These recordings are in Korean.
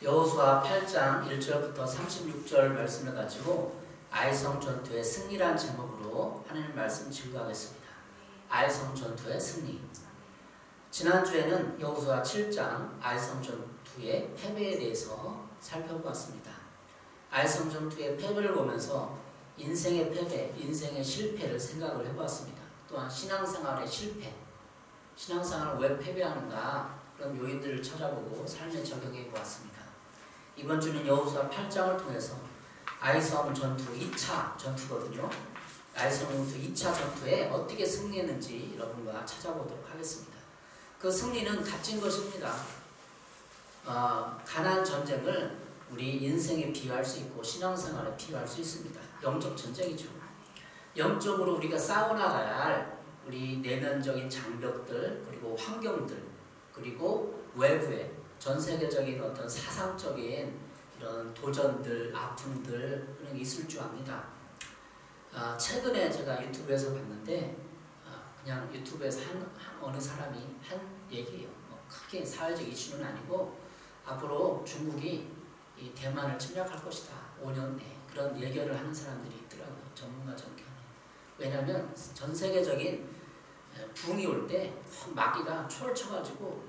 여호수아 8장 1절부터 36절 말씀을 가지고 아이성 전투의 승리란 제목으로 하나님 말씀 증거하겠습니다. 아이성 전투의 승리. 지난주에는 여호수아 7장 아이성 전투의 패배에 대해서 살펴보았습니다. 아이성 전투의 패배를 보면서 인생의 패배, 인생의 실패를 생각을 해보았습니다. 또한 신앙생활의 실패, 신앙생활을 왜 패배하는가 그런 요인들을 찾아보고 삶에 적용해 보았습니다. 이번 주는 여호수아 8장을 통해서 아이성 전투 2차 전투거든요. 아이성 전투 2차 전투에 어떻게 승리했는지 여러분과 찾아보도록 하겠습니다. 그 승리는 값진 것입니다. 가나안 전쟁을 우리 인생에 비유할 수 있고 신앙생활에 비유할 수 있습니다. 영적 전쟁이죠. 영적으로 우리가 싸워나가야 할 우리 내면적인 장벽들, 그리고 환경들, 그리고 외부의 전 세계적인 어떤 사상적인 이런 도전들, 아픔들 그런 게 있을 줄 압니다. 최근에 제가 유튜브에서 봤는데 그냥 유튜브에서 어느 사람이 한 얘기예요. 크게 사회적 이슈는 아니고 앞으로 중국이 이 대만을 침략할 것이다. 5년 내에 그런 예견을 하는 사람들이 있더라고요. 전문가 전견에. 왜냐하면 전 세계적인 붕이 올 때 마귀가 초를 쳐가지고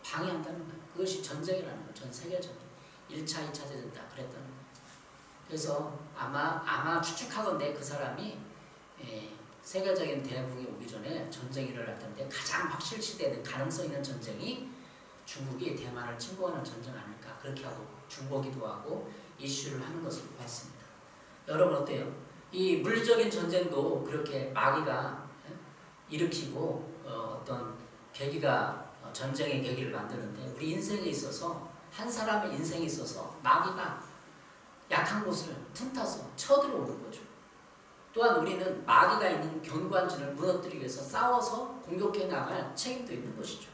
방해한다는 거예요. 그것이 전쟁이라는 거예요. 전 세계적인 1차, 2차 대전다 그랬다는 거예요. 그래서 아마 추측하건대 그 사람이 세계적인 대붕이 오기 전에 전쟁이 일어날 텐데 가장 확실시되는 가능성 있는 전쟁이 중국이 대만을 침공하는 전쟁 아닐까 그렇게 하고 중보기도 하고 이슈를 하는 것을 보았습니다. 여러분 어때요? 이 물리적인 전쟁도 그렇게 마귀가 일으키고 어떤 계기가 전쟁의 계기를 만드는데 우리 인생에 있어서 한 사람의 인생에 있어서 마귀가 약한 곳을 틈타서 쳐들어오는 거죠. 또한 우리는 마귀가 있는 견고한진을 무너뜨리기 위해서 싸워서 공격해 나갈 책임도 있는 것이죠.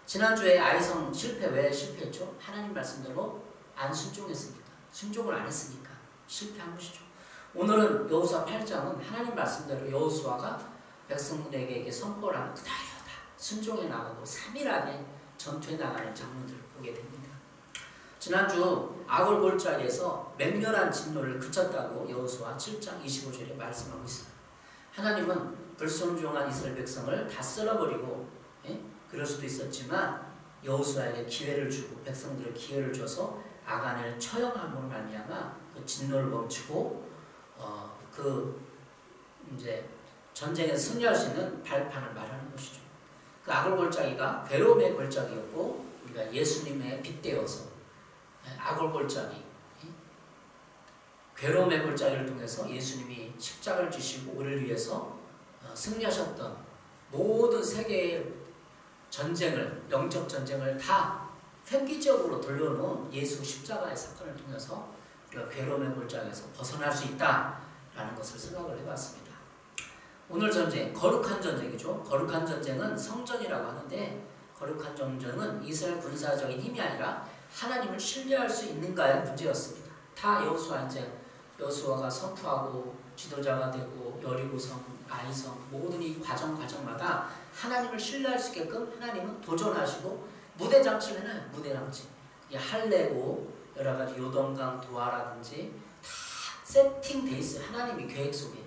지난주에 아이성 실패 왜 실패했죠? 하나님 말씀대로 안 순종했습니다. 순종을 안 했으니까 실패한 것이죠. 오늘은 여호수아 8장은 하나님 말씀대로 여호수아가 백성들에게 선포를 하는 그대로다 순종해 나가고 3일하게 전투에 나가는 장면들을 보게 됩니다. 지난주 아골 골짜기에서 맹렬한 진노를 그쳤다고 여호수아 7장 25절에 말씀하고 있습니다. 하나님은 불순종한 이스라엘 백성을 다 쓸어버리고 그럴 수도 있었지만 여호수아에게 기회를 주고 백성들의 기회를 줘서 아간을 처형함으로 말미암아 그 진노를 멈추고 이제 전쟁에 승리할 수 있는 발판을 마련하는 것이죠. 그 아골 골짜기가 괴로움의 골짜기였고 우리가 예수님의 빗대어서 아골 골짜기, 괴로움의 골짜기를 통해서 예수님이 십자가를 지시고 우리를 위해서 승리하셨던 모든 세계의 전쟁을, 영적 전쟁을 다 획기적으로 돌려놓은 예수 십자가의 사건을 통해서 우리가 괴로움의 골짜기에서 벗어날 수 있다라는 것을 생각을 해봤습니다. 오늘 전쟁, 거룩한 전쟁이죠. 거룩한 전쟁은 성전이라고 하는데 거룩한 전쟁은 이스라엘 군사적인 힘이 아니라 하나님을 신뢰할 수 있는가의 문제였습니다. 다 여호수아가 선포하고 지도자가 되고 여리고성, 아이성 모든 이 과정마다 하나님을 신뢰할 수 있게끔 하나님은 도전하시고 무대장치를 해놔요. 무대장치. 할례고 여러 가지 요동강 도화라든지 다 세팅돼 있어요. 하나님의 계획 속에.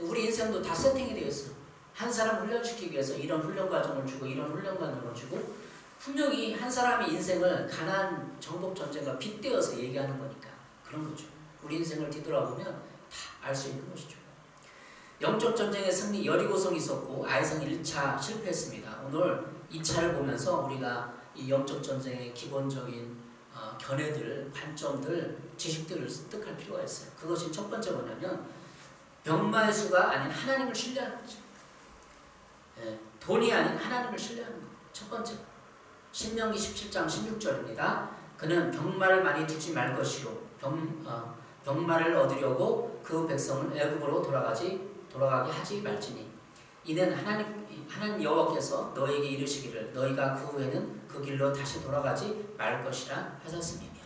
우리 인생도 다 세팅이 되어 있어요. 한 사람 훈련시키기 위해서 이런 훈련 과정을 주고 이런 훈련 과정을 주고 분명히 한 사람의 인생을 가나안 정복 전쟁과 빗대어서 얘기하는 거니까 그런 거죠. 우리 인생을 뒤돌아보면 다 알 수 있는 것이죠. 영적 전쟁의 승리 여리고성이 있었고 아이성 1차 실패했습니다. 오늘 2차를 보면서 우리가 이 영적 전쟁의 기본적인 견해들, 관점들, 지식들을 습득할 필요가 있어요. 그것이 첫 번째 뭐냐면 병마의 수가 아닌 하나님을 신뢰하는 거죠. 돈이 아닌 하나님을 신뢰하는 거. 첫 번째. 신명기 17장 16절입니다. 그는 병마를 많이 두지 말 것이요 병마를 얻으려고 그 백성을 애굽으로 돌아가게 하지 말지니 이는 하나님 여호와께서 너에게 이르시기를 너희가 그 후에는 그 길로 다시 돌아가지 말 것이라 하셨음이며.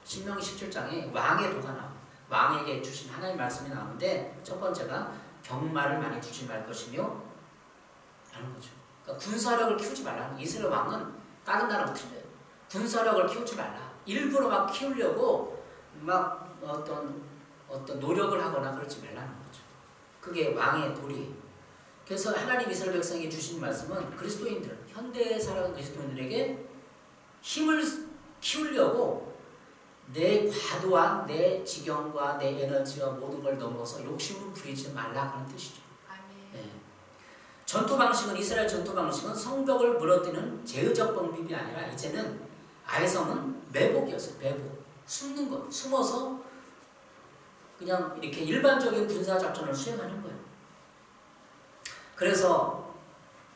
신명기 17장에 왕의 도가 나옵니다. 왕에게 주신 하나님 말씀이 나오는데 첫 번째가 병마를 많이 두지 말 것이며 라는 거죠. 그러니까 군사력을 키우지 말라는. 이스라엘 왕은 다른 나라랑 틀려요. 군사력을 키우지 말라. 일부러 막 키우려고 막 어떤 노력을 하거나 그러지 말라는 거죠. 그게 왕의 도리. 그래서 하나님 이스라엘 백성에게 주신 말씀은 그리스도인들, 현대에 살아가는 그리스도인들에게 힘을 키우려고 내 과도한 내 지경과 내 에너지와 모든 걸 넘어서 욕심을 부리지 말라 그런 뜻이죠. 네. 전투 방식은 이스라엘 전투 방식은 성벽을 무너뜨리는 제의적 방법이 아니라 이제는 아이성은 매복이었어요. 매복. 숨는 것. 숨어서 그냥 이렇게 일반적인 군사 작전을 수행하는 거예요. 그래서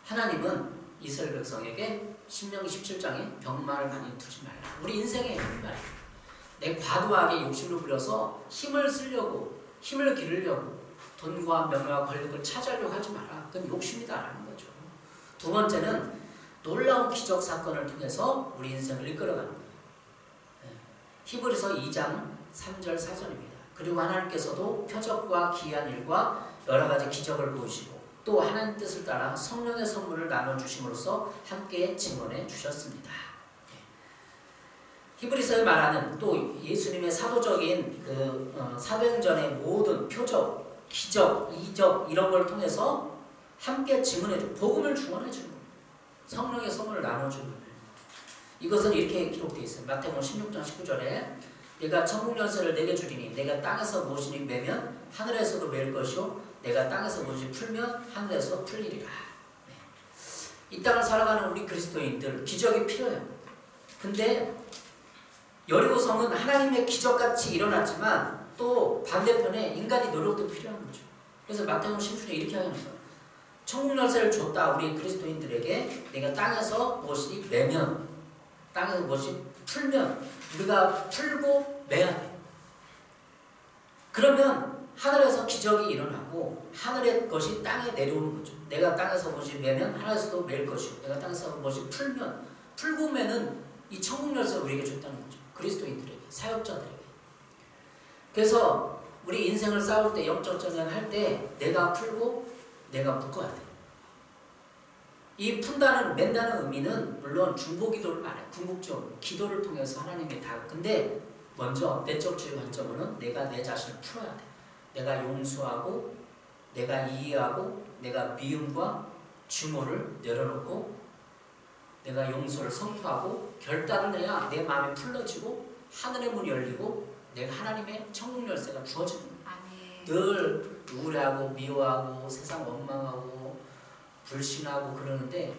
하나님은 이스라엘 백성에게 신명기 17장에 병마를 많이 두지 말라. 우리 인생에 병마예요. 내 과도하게 욕심을 부려서 힘을 쓰려고, 힘을 기르려고 돈과 명예와 권력을 차지하려고 하지 마라. 그건 욕심이다라는 거죠. 두 번째는 놀라운 기적 사건을 통해서 우리 인생을 이끌어가는 거예요. 히브리서 2장 3절 4절입니다. 그리고 하나님께서도 표적과 기이한 일과 여러 가지 기적을 보이시고 또 하나님 뜻을 따라 성령의 선물을 나눠주심으로써 함께 증언해 주셨습니다. 히브리서에 말하는 또 예수님의 사도적인 사도행전의 모든 표적, 기적, 이적 이런 걸 통해서 함께 증언해 주고 복음을 증언해 주는 거예요. 성령의 선물을 나눠주는 거예요. 이것은 이렇게 기록되어 있어요. 마태복음 16장 19절에 내가 천국 열쇠를 내게 주리니 내가 땅에서 무엇이니 매면 하늘에서도 매일 것이요 내가 땅에서 무엇이 풀면 하늘에서 풀리리라. 네. 이 땅을 살아가는 우리 그리스도인들 기적이 필요해요. 근데 여리고성은 하나님의 기적같이 일어났지만 또 반대편에 인간의 노력도 필요한 거죠. 그래서 마태복음 16장에 이렇게 하는 거예요. 천국 열쇠를 줬다 우리 그리스도인들에게 내가 땅에서 무엇이 매면 땅에서 무엇이 풀면 우리가 풀고 매야 돼. 그러면 하늘에서 기적이 일어나고 하늘의 것이 땅에 내려오는 거죠. 내가 땅에서 무엇이 매면 하늘에서도 매일 것이고 내가 땅에서 무엇이 풀면 풀고 매는 이 천국 열쇠를 우리에게 줬다는 거죠. 그리스도인들에게, 사역자들에게. 그래서 우리 인생을 싸울 때 영적 전쟁할 때 내가 풀고 내가 묶어야 돼. 이 푼다는 맨다는 의미는 물론 중보기도를 말해요. 궁극적 기도를 통해서 하나님의 다. 근데 먼저 내적주의 관점으로는 내가 내 자신을 풀어야 돼. 내가 용서하고 내가 이해하고 내가 미움과 증오를 내려놓고 내가 용서를 선포하고 결단을 해야 내 마음이 풀러지고 하늘의 문이 열리고 내가 하나님의 천국 열쇠가 주어지는 거예요. 늘 우울해하고 미워하고 세상 원망하고 불신하고 그러는데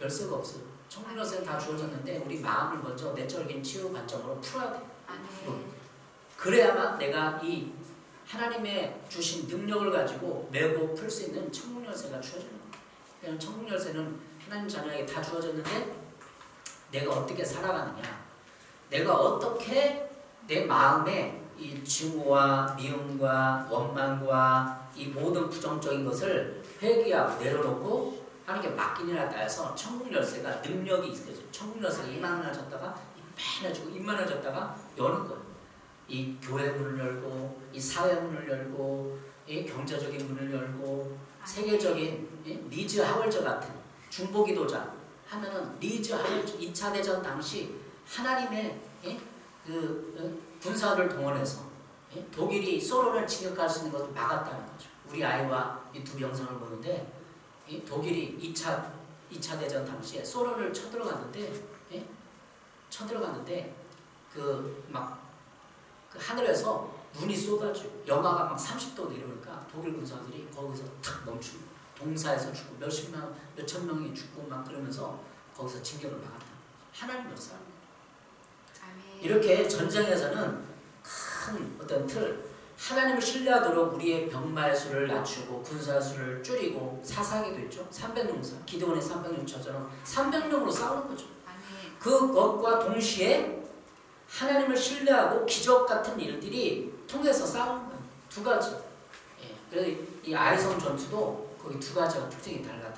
열쇠가 없어요. 천국 열쇠는 다 주어졌는데 우리 마음을 먼저 내적인 치유 관점으로 풀어야 돼요. 그래야만 내가 이 하나님의 주신 능력을 가지고 메고 풀 수 있는 천국 열쇠가 주어지는 거예요. 그냥 천국 열쇠는 하나님 자녀에게 다 주어졌는데 내가 어떻게 살아가느냐, 내가 어떻게 내 마음에 이 증오와 미움과 원망과 이 모든 부정적인 것을 회개하고 내려놓고 하나님께 맡기느냐에 따라서 천국 열쇠가 능력이 있어요. 천국 열쇠가 이만해졌다가 이만해졌다가 여는 거예요. 이 교회 문을 열고 이 사회 문을 열고 이 경제적인 문을 열고 세계적인 리즈 하월저 같은 중보기도자 하면은 리즈 하월저 2차 대전 당시 하나님의 군사를 동원해서 독일이 소련을 진격할 수 있는 것을 막았다는 거죠. 우리 아이와 이 두 영상을 보는데 독일이 2차 대전 당시에 소련을 쳐들어갔는데 그 하늘에서 눈이 쏟아지고 영하가 막 30도 내려오니까 독일 군사들이 거기서 탁 멈추고 동사에서 죽고 몇천 명이 죽고 막 그러면서 거기서 진격을 막았다. 하나님 역사입니다. 이렇게 전쟁에서는 큰 어떤 틀, 하나님을 신뢰하도록 우리의 병마의 수를 낮추고 군사 수를 줄이고 사사기도 있죠. 300용사, 기드온의 300용처럼 300명으로 싸우는 거죠. 그것과 동시에 하나님을 신뢰하고 기적 같은 일들이 통해서 싸우는 거예요. 두 가지. 그래서 이 아이성 전투도 거기 두 가지가 특징이 달라요.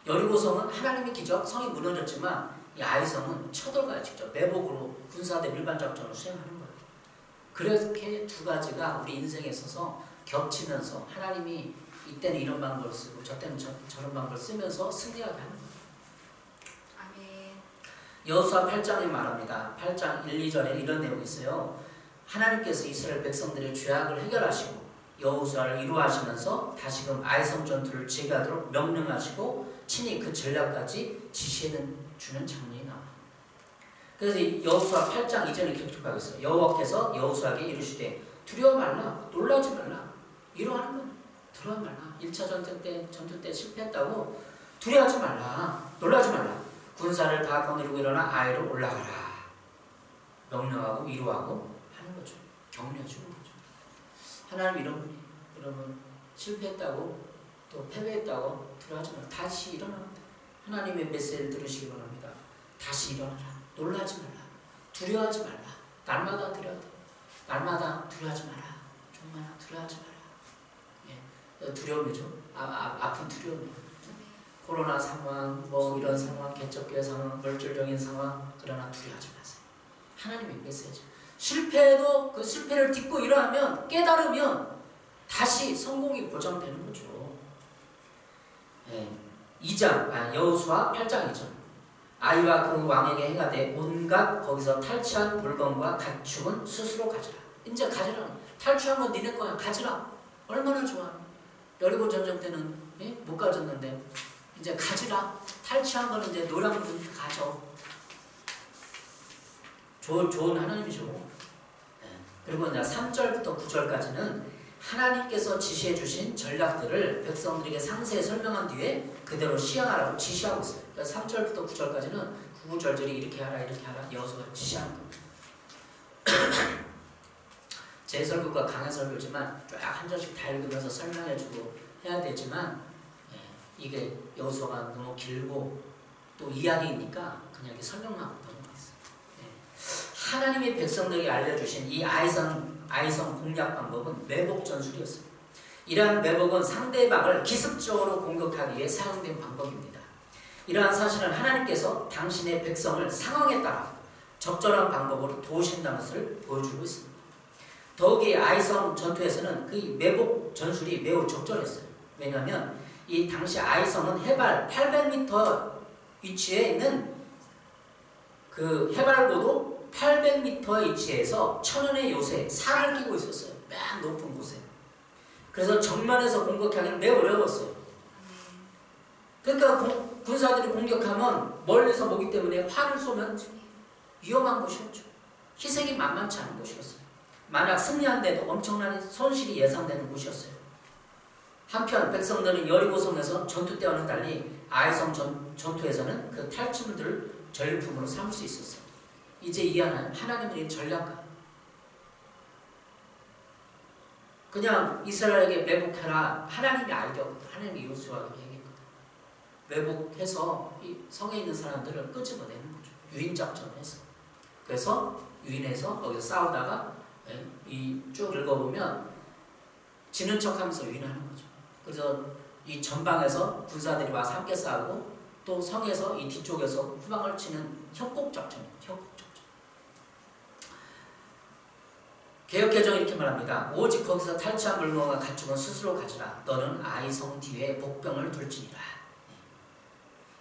여리고성은 하나님의 기적, 성이 무너졌지만 이 아이성은 쳐들어가요. 직접 매복으로 군사대 일반 작전을 수행하는 거예요. 그렇게 두 가지가 우리 인생에 있어서 겹치면서 하나님이 이때는 이런 방법을 쓰고 저때는 저런 방법을 쓰면서 승리하게 하는 거예요. 여호수아 8장에 말합니다. 8장 1, 2절에 이런 내용이 있어요. 하나님께서 이스라엘 백성들의 죄악을 해결하시고 여호수아를 이루하시면서 다시금 아이성 전투를 재개하도록 명령하시고 친히 그 전략까지 지시해 주는 장면이 나와요. 그래서 여호수아 8장 이전에 기록하고 있어요. 여호와께서 여호수아에게 이르시되 두려워 말라, 놀라지 말라. 이러하는 거예요. 두려워 말라. 1차 전투 때 실패했다고 두려워하지 말라, 놀라지 말라. 군사를 다 거느리고 일어나 아이로 올라가라. 명령하고 위로하고 하는 거죠. 격려해 주는 거죠. 하나님 이런 분이, 여러분 실패했다고 또 패배했다고 두려워하지 말라. 다시 일어납니다. 하나님의 메시지를 들으시기 바랍니다. 다시 일어나라. 놀라지 말라. 두려워하지 말라. 날마다 두려워하라. 날마다 두려워하지 마라. 정말 두려워하지 마라. 예. 두려움이죠. 아픈 두려움이에요. 코로나 상황, 뭐 이런 상황, 개척교회 상황, 물질적인 상황, 그러나 두려워하지 마세요. 하나님의 메시지. 실패해도 그 실패를 딛고 일어나면, 깨달으면 다시 성공이 보장되는 거죠. 예. 2장, 여호수아 8장 2절. 아이와 그 왕에게 행하되 온갖 거기서 탈취한 물건과 가축은 스스로 가지라. 이제 가지라. 탈취한 건 니네 거야. 가지라. 얼마나 좋아. 여리고 전쟁 때는 예? 못 가졌는데 이제 가지라. 탈취한 거는 이제 노량분 가져. 좋은 하나님이죠. 네. 그리고 이제 3절부터 9절까지는 하나님께서 지시해 주신 전략들을 백성들에게 상세히 설명한 뒤에 그대로 시행하라고 지시하고 있어요. 그래서 3절부터 9절까지는 구구절절히 이렇게 하라 이렇게 하라 여호수아가 지시하는 겁니다. 제 설교가 강의 설교지만 쫙 한 절씩 다 읽으면서 설명해주고 해야 되지만 이게 여호수아가 너무 길고 또 이야기니까 그냥 이렇게 설명만 하고 넘어갔어요. 하나님의 백성들에게 알려주신 이 아이성 공략 방법은 매복 전술이었어요. 이러한 매복은 상대방을 기습적으로 공격하기 위해 사용된 방법입니다. 이러한 사실은 하나님께서 당신의 백성을 상황에 따라 적절한 방법으로 도우신다는 것을 보여주고 있습니다. 더욱이 아이성 전투에서는 그 매복 전술이 매우 적절했어요. 왜냐하면 이 당시 아이성은 해발 800m 위치에 있는 그 해발고도 800m 위치에서 천연의 요새 산을 끼고 있었어요. 맨 높은 곳에. 그래서 정면에서 공격하기는 매우 어려웠어요. 그러니까 군사들이 공격하면 멀리서 보기 때문에 활을 쏘면 위험한 곳이었죠. 희생이 만만치 않은 곳이었어요. 만약 승리한데도 엄청난 손실이 예상되는 곳이었어요. 한편 백성들은 여리고성에서 전투 때와는 달리 아이성 전투에서는 그 탈취물들을 전리품으로 삼을 수 있었어요. 이제 이해하는 하나님의 전략가. 그냥 이스라엘에게 매복해라. 하나님의 아이디어거든. 하나님의 여호수아가 얘기했거든. 매복해서 이 성에 있는 사람들을 끄집어내는 거죠. 유인작전을 해서. 그래서 유인해서 거기서 싸우다가 이 쭉 읽어보면 지는 척하면서 유인하는 거죠. 그래서 이 전방에서 군사들이 와서 함께 싸우고 또 성에서 이 뒤쪽에서 후방을 치는 협곡작전이에요. 협곡작전. 개역개정은 이렇게 말합니다. 오직 거기서 탈취한 물건과 가축은 스스로 가지라. 너는 아이성 뒤에 복병을 둘지니라.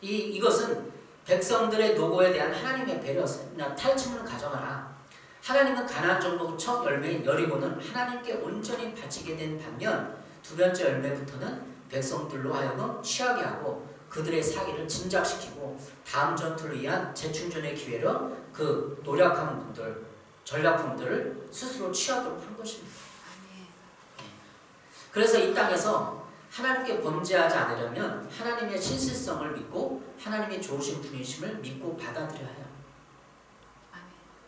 이것은 백성들의 노고에 대한 하나님의 배려였어요. 그냥 탈취물은 가져가라. 하나님은 가나안 정복 첫 열매인 여리고는 하나님께 온전히 바치게 된 반면 두 번째 열매부터는 백성들로 하여금 취하게 하고 그들의 사기를 진작시키고 다음 전투를 위한 재충전의 기회로 그 노력한 분들, 전략품들을 스스로 취하도록 한 것입니다. 그래서 이 땅에서 하나님께 범죄하지 않으려면 하나님의 신실성을 믿고 하나님의 좋으신 분이심을 믿고 받아들여야 해요.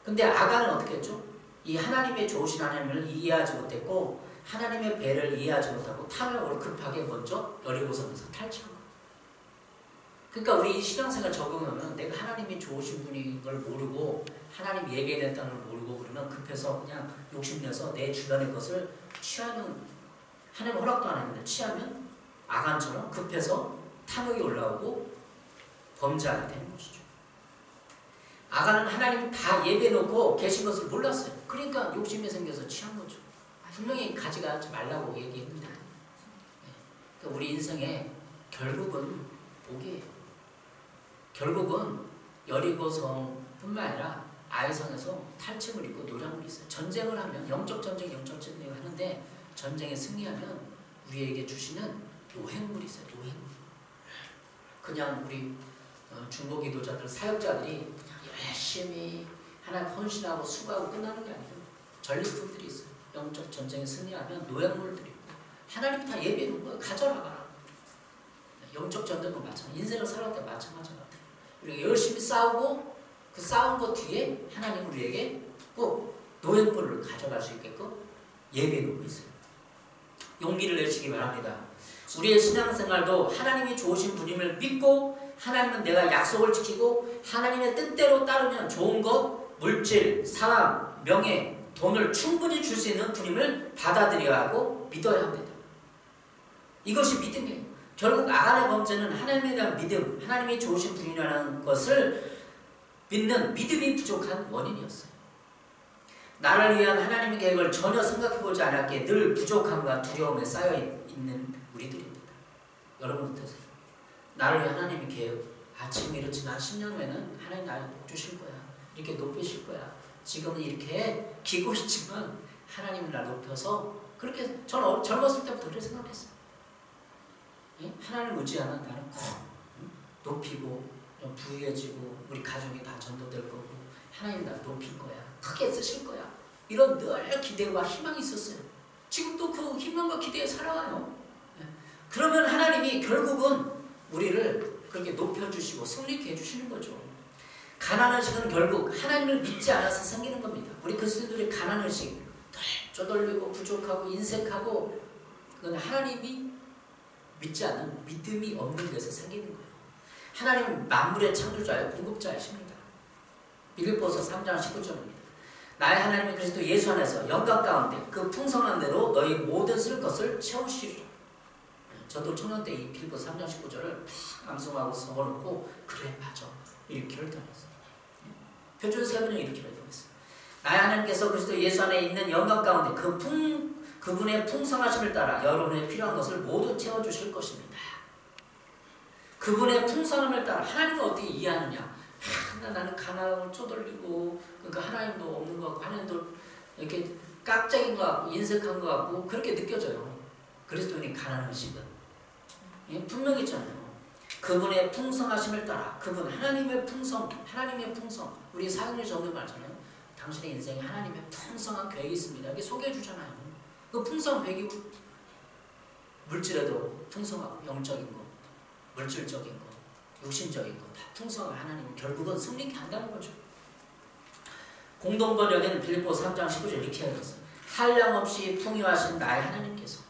근데 아간은 어떻게 했죠? 이 하나님의 좋으신 하나님을 이해하지 못했고 하나님의 배를 이해하지 못하고 탐욕으로 급하게 먼저 여리고성에서 탈취한 거예요. 그러니까 우리 신앙생활 적용하면 내가 하나님이 좋으신 분인 걸 모르고 하나님 예배됐다는 걸 모르고 그러면 급해서 그냥 욕심내서 내 주변의 것을 취하는, 하나님 허락도 안 했는데 취하면 아간처럼 급해서 탐욕이 올라오고 범죄하게 되는 것이죠. 아간은 하나님이 다 예배해놓고 계신 것을 몰랐어요. 그러니까 욕심이 생겨서 취한 거죠. 분명히 가져가지 말라고 얘기했는데 그러니까 우리 인생에 결국은 복이에요. 결국은 여리고성뿐만 아니라 아이성에서 탈취물 있고 노량물이 있어요. 전쟁을 하면 영적 전쟁 하는데 전쟁에 승리하면 우리에게 주시는 노획물이 있어요. 노획물. 그냥 우리 중보 기도자들 사역자들이 그냥 열심히 하나님 헌신하고 수고하고 끝나는 게 아니에요. 전리품들이 있어요. 영적 전쟁에 승리하면 노획물들이 있고 하나님 다 예배해 놓은 거예요. 가져나가라. 영적 전쟁도 마찬가지. 인생을 살아갈 때 마찬가지 같아요. 우리가 열심히 싸우고 그 싸운 것 뒤에 하나님 우리에게 꼭 노획물을 가져갈 수 있게끔 예배해 놓고 있어요. 용기를 내시기 바랍니다. 우리의 신앙생활도 하나님이 좋으신 분임을 믿고 하나님은 내가 약속을 지키고 하나님의 뜻대로 따르면 좋은 것, 물질, 사람, 명예, 돈을 충분히 줄 수 있는 분임을 받아들여야 하고 믿어야 합니다. 이것이 믿음이에요. 결국 아간의 범죄는 하나님에 대한 믿음, 하나님이 좋으신 분이라는 것을 믿는 믿음이 부족한 원인이었어요. 나를 위한 하나님의 계획을 전혀 생각해보지 않았기에 늘 부족함과 두려움에 쌓여있는 우리들입니다. 여러분 어떠세요? 나를 위한 하나님의 계획, 지금 이렇지만 10년 후에는 하나님 나를 복 주실 거야. 이렇게 높이실 거야. 지금은 이렇게 기고 있지만 하나님이 날 높여서 그렇게 저는 젊었을 때부터 그렇게 생각했어요. 하나님을 의지하면 나는 꼭 높이고 부유해지고 우리 가족이 다 전도될 거고 하나님 날 높일 거야. 크게 쓰실 거야. 이런 늘 기대와 희망이 있었어요. 지금도 그 희망과 기대에 살아가요. 그러면 하나님이 결국은 우리를 그렇게 높여주시고 승리케 해주시는 거죠. 가난의식은 결국 하나님을 믿지 않아서 생기는 겁니다. 우리 그리스도인들의 가난의식 늘 쪼들리고 부족하고 인색하고 그건 하나님이 믿지 않는 믿음이 없는 데서 생기는 거예요. 하나님은 만물의 창조자요 공급자이십니다. 빌립보서 3장 19절입니다. 나의 하나님의 그리스도 예수 안에서 영광 가운데 그 풍성한 대로 너희 모든 쓸 것을 채우시리라. 저도 청년 때 이 빌립보서 3장 19절을 탁 암송하고 적어놓고 그래 맞아 이렇게 결단했어요. 표준 세번을 이렇게 결단했어요. 나의 하나님께서 그리스도 예수 안에 있는 영광 가운데 그분의 풍성하심을 따라 여러분의 필요한 것을 모두 채워주실 것입니다. 그분의 풍성함을 따라 하나님을 어떻게 이해하느냐? 나는 가난을 쪼들리고 그러니까 하나님도 없는 것 같고 하나님도 이렇게 깍쟁인 것 같고 인색한 것 같고 그렇게 느껴져요. 그리스도인이 가난한 식은 분명히 있잖아요. 그분의 풍성하심을 따라 그분 하나님의 풍성 우리 사용일 정도 말잖아요. 당신의 인생에 하나님의 풍성한 계획이 있습니다. 이게 소개해 주잖아요. 그 풍성한 계획이 물질에도 풍성하고 영적인 거, 물질적인 거, 육신적인 거 다 풍성한 하나님은 결국은 승리케 한다는 거죠. 공동번역에는 빌립보서 3장 19절 이렇게 하였어요. 한량없이 풍요하신 나의 하나님께서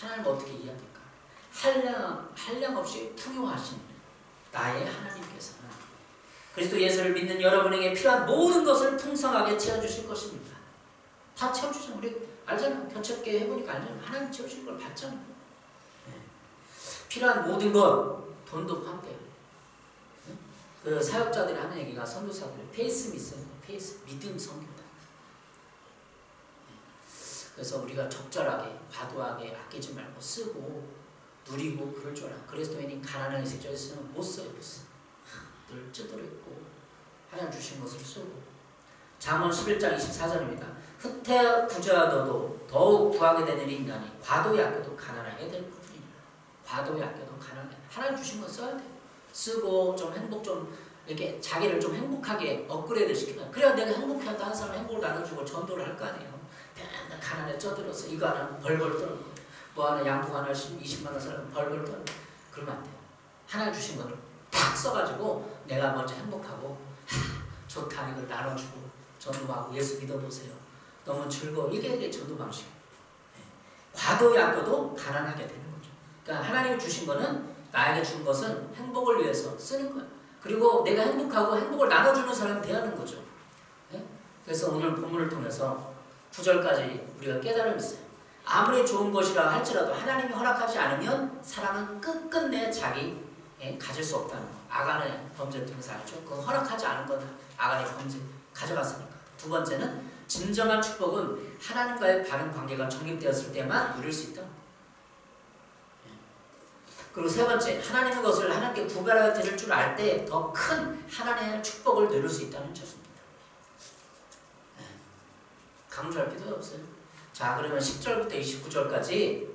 하나님을 어떻게 이해합니까? 한량없이 풍요하신 나의 하나님께서는 그리스도 예수를 믿는 여러분에게 필요한 모든 것을 풍성하게 채워주실 것입니다. 다 채워주잖아요. 우리 알잖아요. 교첩계 해보니까 알잖아요. 하나님 채워주신 걸 봤잖아요. 필요한 모든 것, 돈도 포함돼요. 그 사역자들이 하는 얘기가 선교사들이 페이스 믿음 선교다. 그래서 우리가 적절하게 과도하게 아끼지 말고 쓰고 누리고 그럴 줄 알아. 그리스도인이 가난한 식절에 쓰면 못 써요. 늘 찌들어 있고 하나님 주신 것을 쓰고. 잠언 11장 24절입니다. 흩어 부자여도 더욱 구하게 되는 일이 있나니 과도히 아껴도 가난하게 될 뿐이니라. 과도히 아껴도 가난하게. 하나님 주신 건 써야 돼. 쓰고 좀 행복 좀 이렇게 자기를 좀 행복하게 업그레이드 시키면 그래야 내가 행복해야 다른 사람 행복을 나눠주고 전도를 할 거 아니에요. 맨날 가난에 쪄들어서 이거 하나 벌벌 떨고 뭐 하나 양복 하나 20만 원 사면 벌벌 떨고 그러면 안 돼요. 하나님 주신 거를 탁 써가지고 내가 먼저 행복하고 좋다 이걸 나눠주고 전도하고 예수 믿어보세요. 너무 즐거워. 이게 전도 방식이에요. 과도히 아껴도 가난하게 되는 거죠. 그러니까 하나님이 주신 거는 나에게 준 것은 행복을 위해서 쓰는 거예요. 그리고 내가 행복하고 행복을 나눠주는 사람이 되는 거죠. 그래서 오늘 본문을 통해서 9절까지 우리가 깨달음이 있어요. 아무리 좋은 것이라 할지라도 하나님이 허락하지 않으면 사람은 끝끝내 자기 가질 수 없다는 거. 아간의 범죄를 통해서 알죠. 그 허락하지 않은 건 아간의 범죄 가져갔으니까. 두 번째는 진정한 축복은 하나님과의 바른 관계가 정립되었을 때만 누릴 수 있다. 그리고 세 번째, 하나님의 것을 하나님께 구별하여 드릴 줄 알 때 더 큰 하나님의 축복을 누릴 수 있다는 점입니다. 강조할 필요도 없어요. 자, 그러면 10절부터 29절까지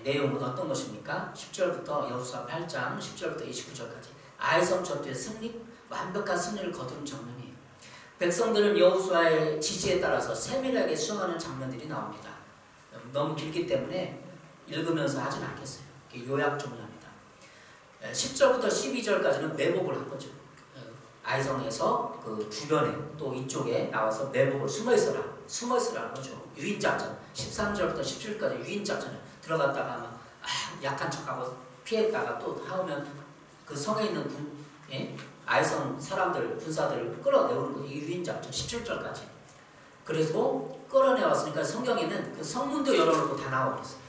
내용은 어떤 것입니까? 10절부터 여호수아 8장 10절부터 29절까지 아이성 전투의 승리, 완벽한 승리를 거두는 장면이에요. 백성들은 여호수아의 지시에 따라서 세밀하게 수행하는 장면들이 나옵니다. 너무 길기 때문에 읽으면서 하진 않겠어요. 요약 좀 합니다. 10절부터 12절까지는 매복을 한 거죠. 아이성에서 그 주변에 또 이쪽에 나와서 매복을 숨어있으라는 거죠. 유인작전 13절부터 17절까지 유인작전에 들어갔다가 막 약한 척하고 피했다가 또 하면 그 성에 있는 아이성 사람들 군사들을 끌어내오는 거죠. 유인작전 17절까지. 그래서 끌어내왔으니까 성경에는 그 성문도 열어놓고 다 나와버렸어요.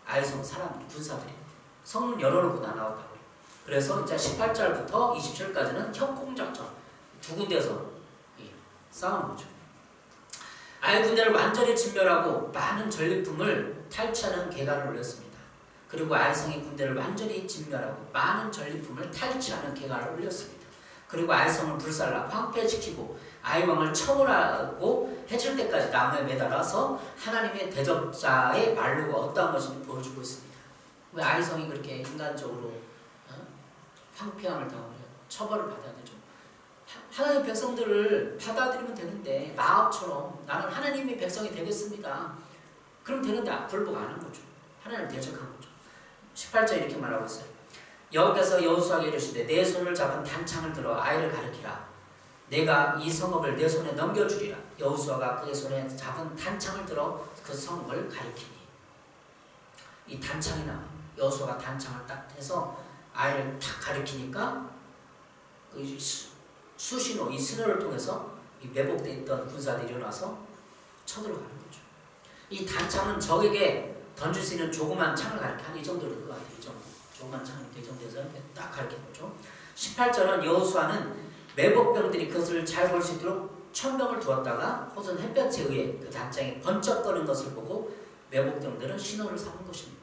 아이성 사람 군사들이 성문 열어놓고 다 나왔다고요. 그래서 이제 18절부터 27절까지는 협공작전 두 군데서 싸우는 거죠. 아이 군대를 완전히 진멸하고 많은 전리품을 탈취하는 계획을 올렸습니다. 그리고 아이성의 군대를 완전히 진멸하고 많은 전리품을 탈취하는 계획을 올렸습니다. 그리고 아이성을 불살라 황폐시키고 아이 왕을 처벌하고 해칠 때까지 나무에 매달아서 하나님의 대적자의 말로가 어떠한 것인지 보여주고 있습니다. 왜 아이성이 그렇게 인간적으로 황폐함을 당하고 처벌을 받아야 되죠? 하나님의 백성들을 받아들이면 되는데 마압처럼 나는 하나님의 백성이 되겠습니다. 그럼 되는데 불복 안 한 거죠. 하나님을 대적한 거죠. 18절 이렇게 말하고 있어요. 여호와께서 여호수아에게 이르시되 내 손을 잡은 단창을 들어 아이를 가리키라. 내가 이 성읍을 내 손에 넘겨주리라. 여호수아가 그의 손에 잡은 단창을 들어 그 성읍을 가리키니. 이 단창이 나와요. 여호수아가 단창을 딱 해서 아이를 탁 가리키니까 그 수신호, 이 신호를 통해서 이 매복되어 있던 군사들이 일어나서 쳐들어가는 거죠. 이 단창은 적에게 던질 수 있는 조그만 창을 가리켜 한 이 정도 될 것 같아요. 이 정도. 조그만 창이 이 정도에서 딱 가리키는 거죠. 18절은 여호수아는 매복병들이 그것을 잘 볼 수 있도록 천병을 두었다가 호선 햇볕에 의해 그 단창이 번쩍거리는 것을 보고 매복병들은 신호를 삼은 것입니다.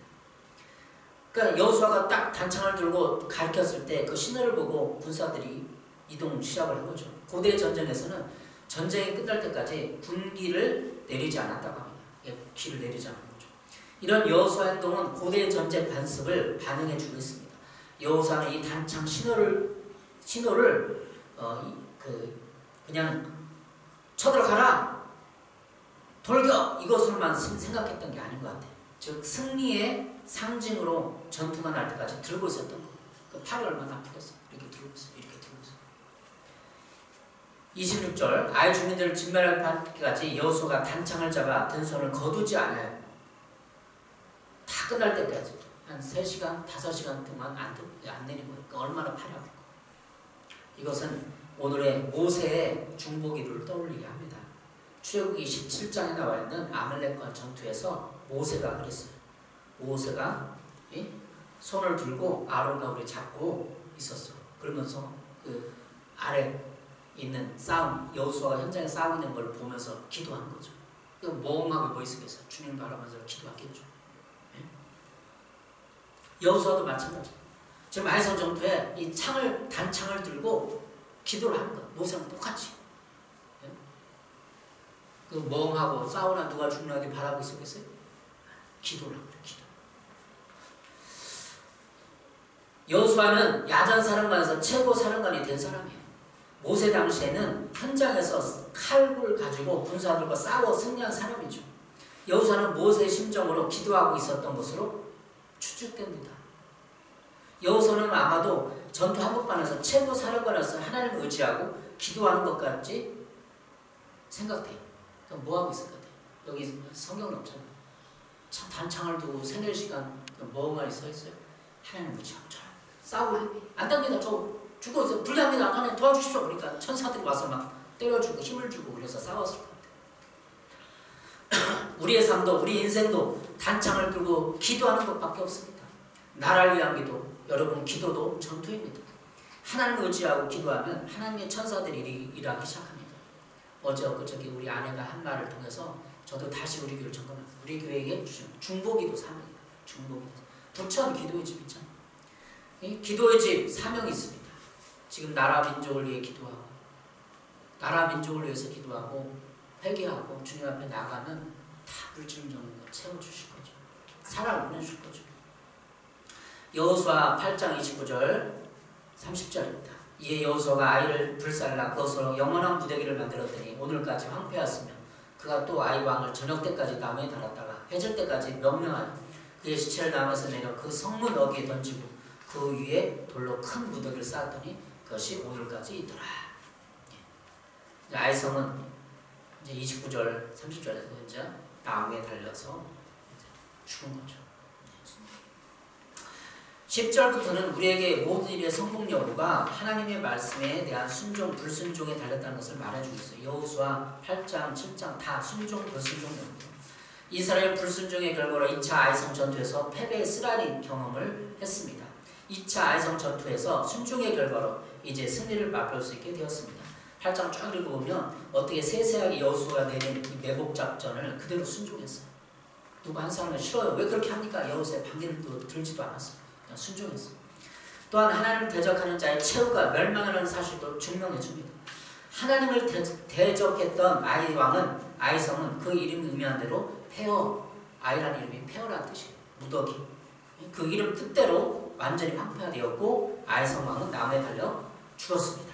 그러니까 여호수아가 딱 단창을 들고 가리켰을 때 그 신호를 보고 군사들이 이동 시작을 한 거죠. 고대 전쟁에서는 전쟁이 끝날 때까지 군기를 내리지 않았다고 합니다. 기를 내리지 않은 거죠. 이런 여호수아 행동은 고대 전쟁 관습을 반영해주고 있습니다. 여호수아는 이 단창 신호를 그냥 쳐들어가라, 돌격 이것으로만 생각했던 게 아닌 것 같아요. 즉 승리의 상징으로 전투가 날 때까지 들고 있었던 거. 그 팔이 얼마나 아프겠어요. 이렇게 들고 있어요. 이렇게 들고 있어요. 26절 아이 주민들을 진멸하기까지 여호수아가 단창을 잡아 든 손을 거두지 않아요. 다 끝날 때까지 한 3시간, 5시간 동안 안 내린 거예요. 그러니까 얼마나 팔이 아플까. 이것은 오늘의 모세의 중보기도를 떠올리게 합니다. 출애굽기 17장에 나와 있는 아말렉과 전투에서 모세가 그랬어요. 모세가 손을 들고 아론과 우리 잡고 있었어. 그러면서 그 아래 있는 싸움, 여호수아가 현장에 싸우고 있는 걸 보면서 기도한 거죠. 멍하게 뭐 있으겠어요. 주님 바라면서 기도하겠죠. 여호수아도 마찬가지. 지금 아이성 전투에 이 단창을 들고 기도를 하는 거예요. 모세랑 똑같이. 그 멍하고 싸우나 누가 죽나 바라고 있었겠어요? 기도를 하는 거예요. 기도. 여호수아는 야전 사령관에서 최고 사령관이 된 사람이에요. 모세 당시에는 현장에서 칼을 가지고 군사들과 싸워 승리한 사람이죠. 여호수아는 모세의 심정으로 기도하고 있었던 것으로 추측됩니다. 여호수아는 아마도 전투 한복판에서 최고 사령관에서 하나님을 의지하고 기도하는 것 같이 생각돼요. 그럼 뭐 하고 있을 것 같아요? 여기 성경은 없잖아요. 단창을 두고 3-4시간 멍하니 서 있어요. 하나님을 의지하고 싸우고 안 당기다 저 죽어서 불납니다. 하나님 도와주십시오. 그러니까 천사들이 와서 막 때려주고 힘을 주고 그래서 싸웠을 것 같아요. 우리의 삶도 우리 인생도 단창을 들고 기도하는 것밖에 없습니다. 나라를 위한 기도, 여러분 기도도 전투입니다. 하나님을 의지하고 기도하면 하나님의 천사들이 일하기 시작합니다. 어제 엊그저께 우리 아내가 한 말을 통해서 저도 다시 우리 교회를 점검합니다. 우리 교회에게 중보기도 사명입니다. 중보기도. 부천 기도의 집 있잖아요. 이 기도의 집 사명이 있습니다. 지금 나라 민족을 위해 기도하고 나라 민족을 위해서 기도하고 회개하고 주님 앞에 나가면 다 물질적으로 채워주실 거죠. 사랑을 보내줄 거죠. 여호수아 8장 29절 30절입니다. 이에 여호수아가 아이를 불살라 그것으로 영원한 무대기를 만들었더니 오늘까지 황폐하였으며 그가 또 아이 왕을 저녁 때까지 나무에 달았다가 해질 때까지 명령하여 그의 시체를 나무에서 내려 그 성문 어귀에 던지고 그 위에 돌로 큰 무더기를 쌓았더니 그것이 오늘까지 있더라. 아이성은 이제 29절 30절에서 이제 나무에 달려서 이제 죽은 거죠. 10절부터는 우리에게 모든 일의 성공 여부가 하나님의 말씀에 대한 순종, 불순종에 달렸다는 것을 말해주고 있어요. 여호수아 8장, 7장 다 순종, 불순종 여부입니다. 이스라엘 불순종의 결과로 2차 아이성 전투에서 패배의 쓰라린 경험을 했습니다. 2차 아이성 전투에서 순종의 결과로 이제 승리를 맛볼 수 있게 되었습니다. 8장 쫙 읽어보면 어떻게 세세하게 여호수아가 내린 이 매복 작전을 그대로 순종했어요. 누가 한 사람은 싫어요. 왜 그렇게 합니까? 여호수아의 반기를 들지도 않았어요. 그냥 순종했어요. 또한 하나님을 대적하는 자의 최후가 멸망하는 사실도 증명해 줍니다. 하나님을 대적했던 아이 왕은 아이성은 그 이름이 의미한 대로 폐허, 아이라는 이름이 폐허라는 뜻이에요. 무더기. 그 이름 뜻대로 완전히 황폐화되었고 아이성 왕은 나무에 달려 죽었습니다.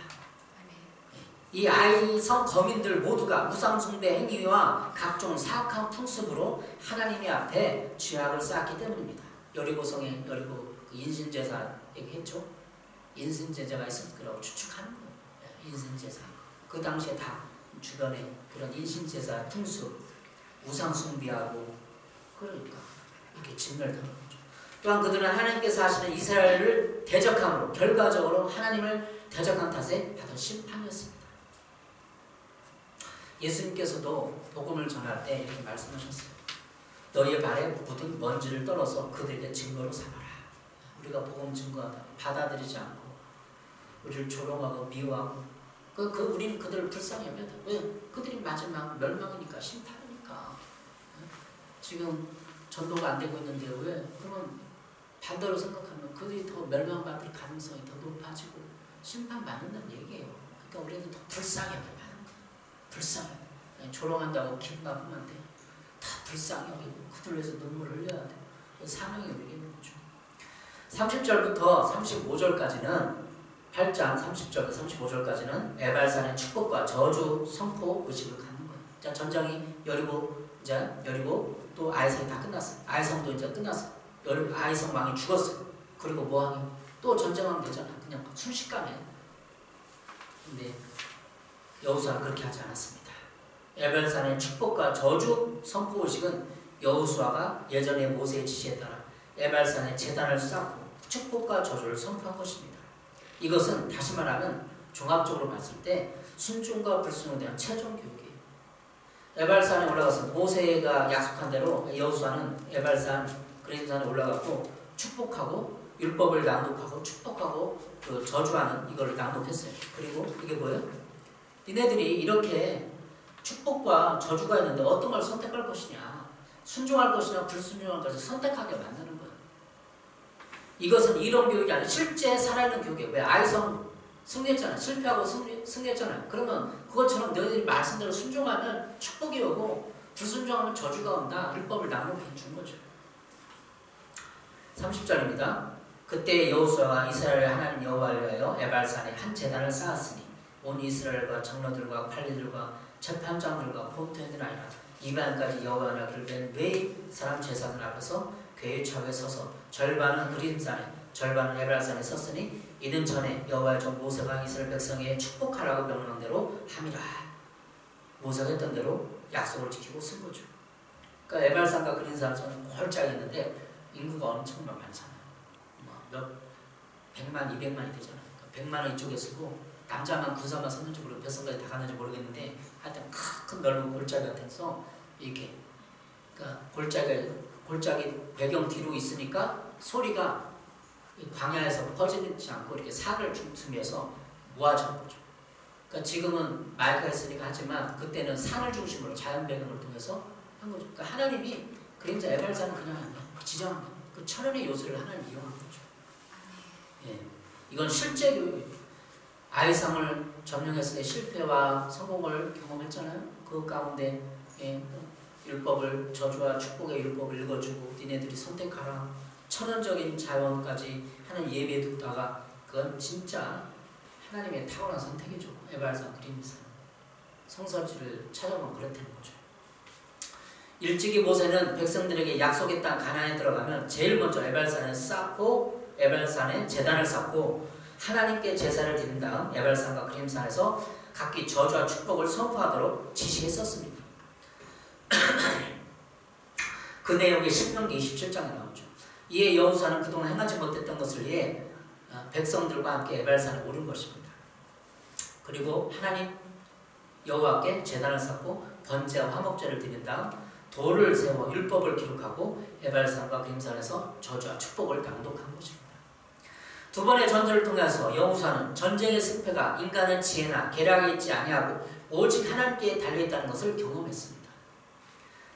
이 아이성 거민들 모두가 우상숭배 행위와 각종 사악한 풍습으로 하나님의 앞에 죄악을 쌓았기 때문입니다. 여리고성에 여리고 그 인신제사 얘기했죠. 인신제사가 있을 거라고 추측하는 거예요. 인신제사. 그 당시에 다 주변에 그런 인신제사 풍습, 우상숭배하고 그러니까 이렇게 진멸당한 거죠. 또한 그들은 하나님께서 하시는 이스라엘을 대적함으로 결과적으로 하나님을 대적한 탓에 받은 심판이었습니다. 예수님께서도 복음을 전할 때 이렇게 말씀하셨어요. 너희의 발에 묻은 먼지를 떨어서 그들에게 증거로 삼아라. 우리가 복음 증거하다 받아들이지 않고 우리를 조롱하고 미워하고 우리는 그들을 불쌍히 여겨야 돼. 왜? 그들이 마지막 멸망이니까 심판이니까. 지금 전도가 안 되고 있는데 왜? 그러면 반대로 생각하면 그들이 더 멸망받을 가능성이 더 높아지고 심판받는다는 얘기예요. 그러니까 우리는 더 불쌍히 여겨야 하는 거예요. 불쌍히. 조롱한다고 기분 나쁘면 안 돼요. 다 불쌍히 여기고 그들 위해서 눈물을 흘려야 돼요. 사명이 우리에게 있는 거죠. 30절부터 35절까지는 8장 30절부터 35절까지는 에발산의 축복과 저주 선포 의식을 갖는 거예요. 자, 전장이 여리고 또 아이성이 다 끝났어요. 아이성도 이제 끝났어요. 아이성 왕이 죽었어요. 그리고 모항이 또 전쟁하면 되잖아. 그냥 순식간에. 근데 여호수아는 그렇게 하지 않았습니다. 에발산의 축복과 저주 선포 의식은 여호수아가 예전에 모세의 지시에 따라 에발산에 제단을 쌓고 축복과 저주를 선포한 것입니다. 이것은 다시 말하면 종합적으로 봤을 때 순종과 불순종에 대한 최종 교육이에요. 에발산에 올라가서 모세가 약속한 대로 여호수아는 에발산 그리스산에 올라가고 축복하고 율법을 낭독하고 축복하고 그 저주하는 이걸 낭독했어요. 그리고 이게 뭐예요? 니네들이 이렇게 축복과 저주가 있는데 어떤 걸 선택할 것이냐, 순종할 것이냐 불순종할 것이냐 선택하게 만드는 거예요. 이것은 이런 교육이 아니라 실제 살아있는 교육이에요. 왜? 아이성 승리했잖아요. 실패하고 승리했잖아요. 그러면 그것처럼 너희들이 말씀대로 순종하면 축복이 오고 불순종하면 저주가 온다. 율법을 낭독해 준 거죠. 30절입니다. 그때 여호수아가 이스라엘 하나님 여호와를 위하여 에발산에 한 제단을 쌓았으니 온 이스라엘과 장로들과 관리들과 재판장들과 포도원들 아니라 이방까지 여호와를 기르는 네 사람 제사들 앞에서 궤의 좌우에 서서 절반은 그림산에 절반은 에발산에 섰으니 이는 전에 여호와의 종 모세가 이스라엘 백성에게 축복하라고 명령한 대로 함이라. 모세가 했던 대로 약속을 지키고 쓴 거죠. 그러니까 에발산과 그림산은 골짜기 있는데 인구가 엄청나게 많잖아요. 몇 100만, 200만이 되잖아요. 그러니까 100만은 이쪽에 쓰고 남자만 군사만 섰는지 모르고 몇 성까지 다 갔는지 모르겠는데 하여튼 큰 넓은 골짜기 같아서 이렇게 그러니까 골짜기 배경 뒤로 있으니까 소리가 광야에서 퍼지지 않고 이렇게 산을 중심해서 모아진 거죠. 그러니까 지금은 마이크가 있으니까 하지만 그때는 산을 중심으로 자연 배경을 통해서 한 거죠. 그러니까 하나님이 그림자 에발산은 그냥 지정한 거예요. 그 천연의 요소를 하나님 이용한 거죠. 예. 이건 실제 교육이에요. 아이상을 점령했을 때 실패와 성공을 경험했잖아요. 그 가운데 예, 율법을 저주와 축복의 율법을 읽어주고 니네들이 선택하라. 천원적인 자원까지 하는 예배 듣다가 그건 진짜 하나님의 탁월한 선택이죠. 에발산 그림산 성서지를 찾아보면 그렇다는 거죠. 일찍이 모세는 백성들에게 약속의 땅 가나안에 들어가면 제일 먼저 에발산을 쌓고 에발산에 제단을 쌓고 하나님께 제사를 드린 다음 에발산과 그림산에서 각기 저주와 축복을 선포하도록 지시했었습니다. 그 내용이 신명기 27장에 나오죠. 이에 여호수아는 그동안 행하지 못했던 것을 위해 백성들과 함께 에발산에 오른 것입니다. 그리고 하나님 여호와께 제단을 쌓고 번제와 화목제를 드린 다음 돌을 세워 율법을 기록하고 에발산과 그림산에서 저주와 축복을 낭독한 것입니다. 두 번의 전투를 통해서 여호수아는 전쟁의 승패가 인간의 지혜나 계략에 있지 아니하고 오직 하나님께 달려있다는 것을 경험했습니다.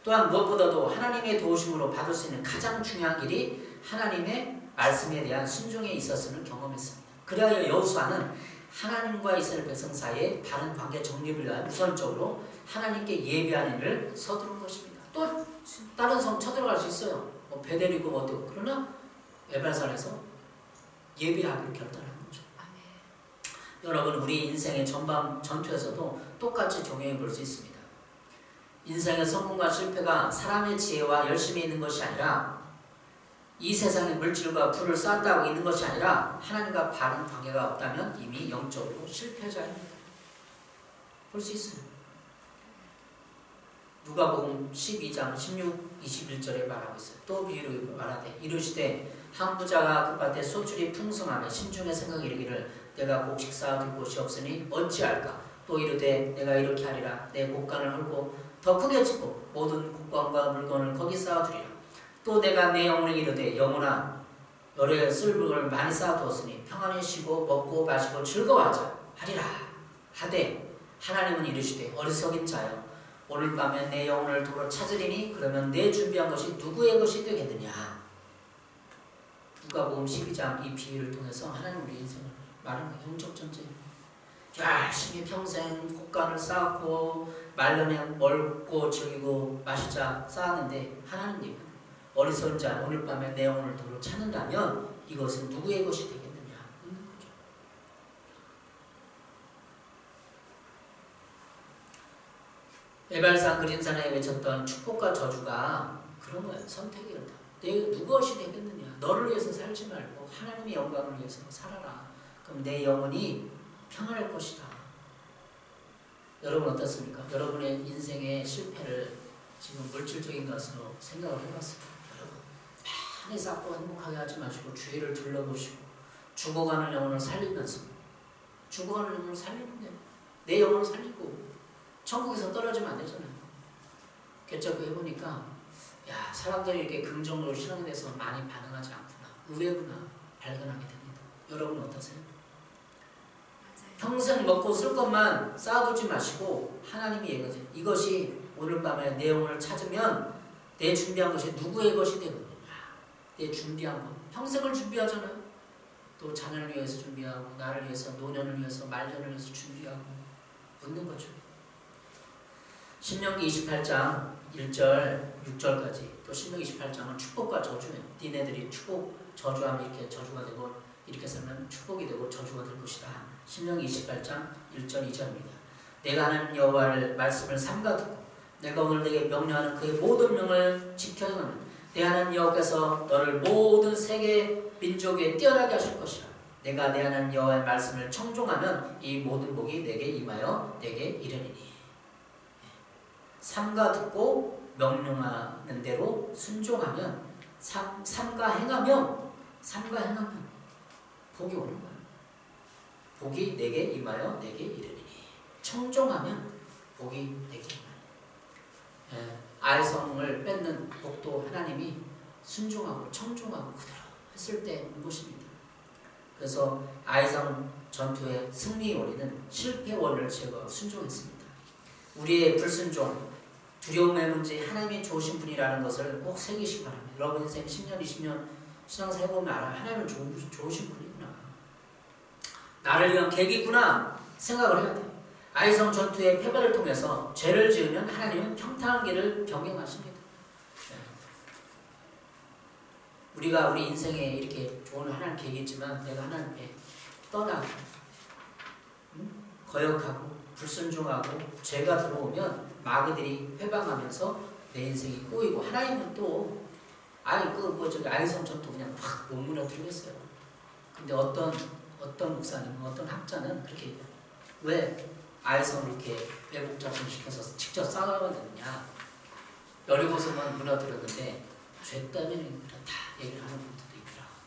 또한 무엇보다도 하나님의 도우심으로 받을 수 있는 가장 중요한 길이 하나님의 말씀에 대한 순종에 있었음을 경험했습니다. 그래야 여호수아는 하나님과 이스라엘 백성 사이의 바른 관계 정립을 위하여 우선적으로 하나님께 예배하는 일을 서두른 것입니다. 또 다른 성 쳐들어갈 수 있어요. 뭐 베델이고 뭐도. 그러나 에발산에서 예배하기로 결단한 거죠. 아멘. 여러분 우리 인생의 전반 전투에서도 똑같이 적용해 볼 수 있습니다. 인생의 성공과 실패가 사람의 지혜와 열심히 있는 것이 아니라 이 세상의 물질과 부를 쌓았다고 있는 것이 아니라 하나님과 바른 관계가 없다면 이미 영적으로 실패자입니다. 볼 수 있어요. 누가복음 12장 16, 21절에 말하고 있어요. 또 비유로 말하되 이르시되 한 부자가 그 밭에 소출이 풍성하며 심중에 생각이 이르기를 내가 곡식 쌓아둘 곳이 없으니 어찌할까. 또 이르되 내가 이렇게 하리라. 내 곡간을 헐고 더 크게 짓고 모든 곡간과 물건을 거기 쌓아두리라. 또 내가 내 영혼에게 이르되 영혼아 여러 쓸 물건을 많이 쌓아두었으니 평안히 쉬고 먹고 마시고 즐거워하자 하리라. 하되 하나님은 이르시되 어리석인 자여 오늘 밤에 내 영혼을 도로 찾으리니 그러면 내 준비한 것이 누구의 것이 되겠느냐. 누가복음 12장 이 비유를 통해서 하나님 우리 인생을 말하는 거예요. 영적 전쟁. 열심히 평생 곡간을 쌓고 말년에 먹고 즐기고 마시자 쌓았는데 하나님은 어리석은 자 오늘 밤에 내 영혼을 도로 찾는다면 이것은 누구의 것이 되겠느냐 묻는 거죠. 에발산 그림산에 외쳤던 축복과 저주가 그런 거예요. 선택이었다. 내가 누구것이 되겠느냐. 너를 위해서 살지 말고 하나님의 영광을 위해서 살아라. 그럼 내 영혼이 평안할 것이다. 여러분 어떻습니까? 여러분의 인생의 실패를 지금 물질적인 것으로 생각을 해봤습니다. 여러분 많이 쌓고 행복하게 하지 마시고 주위를 둘러보시고 죽어가는 영혼을 살리면서 죽어가는 영혼을 살리는데 내 영혼을 살리고 천국에서 떨어지면 안 되잖아요. 개척 해보니까 야 사람들이 이렇게 긍정적으로 신앙에 대해서 많이 반응하지 않구나. 의외구나 발견하게 됩니다. 여러분 어떠세요? 평생 먹고 쓸 것만 쌓아두지 마시고 하나님이 얘기하죠. 이것이 오늘 밤에 내 영혼을 찾으면 내 준비한 것이 누구의 것이 되느냐. 내 준비한 것. 평생을 준비하잖아요. 또 자녀를 위해서 준비하고 나를 위해서 노년을 위해서 말년을 위해서 준비하고 묻는 거죠. 신명기 28장 1절 6절까지 또 신명기 28장은 축복과 저주예요. 니네들이 축복 저주하면 이렇게 저주가 되고 이렇게 살면 축복이 되고 저주가 될 것이다. 신명기 28장 1절 2절입니다. 내가 하나님 여호와를 말씀을 삼가 듣고 내가 오늘 내게 명령하는 그의 모든 명을 지켜 행하면 내 하나님 여호와께서 너를 모든 세계 민족 위에 뛰어나게 하실 것이라. 내가 내 하나님 여호와의 말씀을 청종하면 이 모든 복이 내게 임하여 내게 이르리니. 삼가 듣고 명령하는 대로 순종하면 삼가 행하면 복이 오는 거예요. 복이 내게 임하여 내게 이르리니. 청종하면 복이 내게 임하니. 아이성을 뺏는 복도 하나님이 순종하고 청종하고 그대로 했을 때 온 것입니다. 그래서 아이성 전투의 승리의 원인은 실패 원인을 제거하고 순종했습니다. 우리의 불순종, 두려움의 문제 하나님이 좋으신 분이라는 것을 꼭 새기시기 바랍니다. 여러분 인생 10년, 20년 신앙생활 해보면 알아요. 하나님은 좋으신 분이구나. 나를 위한 계획이구나 생각을 해야 돼요. 아이성 전투의 패배를 통해서 죄를 지으면 하나님은 평탄한 길을 변경하십니다. 우리가 우리 인생에 이렇게 좋은 하나님 계획이 있지만 내가 하나님께 떠나고 거역하고 불순종하고 죄가 들어오면 마귀들이 회방하면서 내 인생이 꼬이고 하나님은 또 저기 아이성 전투 그냥 팍 못 무너뜨리겠어요. 근데 어떤 목사님, 어떤 학자는 그렇게 얘기해요. 왜 아이성을 이렇게 왜곡작용시켜서 직접 싸워야 되느냐. 여리고성은 무너뜨렸는데 죄 때문에 그렇다 얘기를 하는 분들도 있더라고요.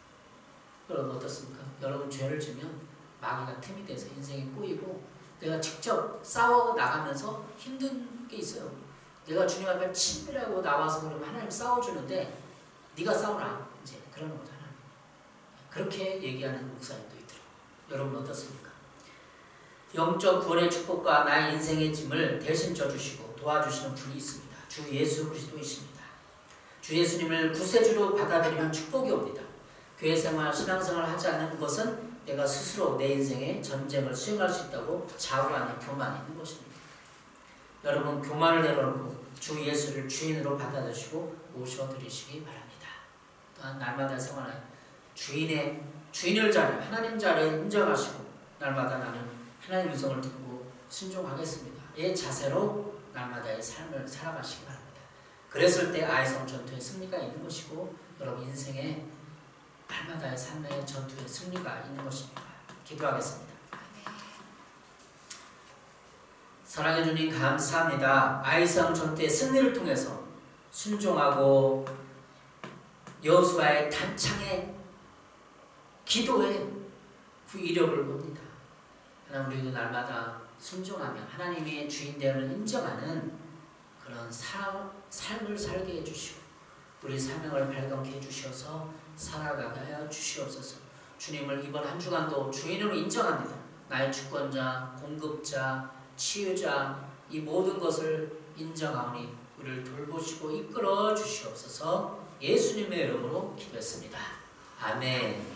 여러분 어떻습니까? 여러분 죄를 지면 마귀가 틈이 돼서 인생이 꼬이고 내가 직접 싸워 나가면서 힘든 게 있어요. 내가 주님 앞에 친밀하고 나와서 그러면 하나님 싸워주는데 네가 싸우라 이제 그러는 거잖아. 그렇게 얘기하는 목사님도 있더라고요. 여러분 어떻습니까? 영적 구원의 축복과 나의 인생의 짐을 대신 져주시고 도와주시는 분이 있습니다. 주 예수 그리스도이십니다. 주 예수님을 구세주로 받아들이면 축복이 옵니다. 교회 생활, 신앙생활을 하지 않는 것은 내가 스스로 내 인생의 전쟁을 수행할 수 있다고 자부하는 교만이 있는 것입니다. 여러분 교만을 내려놓고 주 예수를 주인으로 받아들이시고 모셔드리시기 바랍니다. 또한 날마다 생활하여 주인을 자리, 하나님 자리에 인정하시고 날마다 나는 하나님의 음성을 듣고 순종하겠습니다. 이 자세로 날마다의 삶을 살아가시기 바랍니다. 그랬을 때 아이성 전투의 승리가 있는 것이고 여러분 인생에 날마다의 삶의 전투의 승리가 있는 것입니다. 기도하겠습니다. 사랑해 주님 감사합니다. 아이성 전투의 승리를 통해서 순종하고 여호수아의 단창의 기도에 그 이력을 봅니다. 하나님 우리도 날마다 순종하며 하나님의 주인됨을 인정하는 그런 삶을 살게 해주시고 우리 사명을 발견케 해주셔서 살아가게 하여 주시옵소서. 주님을 이번 한 주간도 주인으로 인정합니다. 나의 주권자, 공급자, 치유자 이 모든 것을 인정하오니 우리를 돌보시고 이끌어 주시옵소서. 예수님의 이름으로 기도했습니다. 아멘.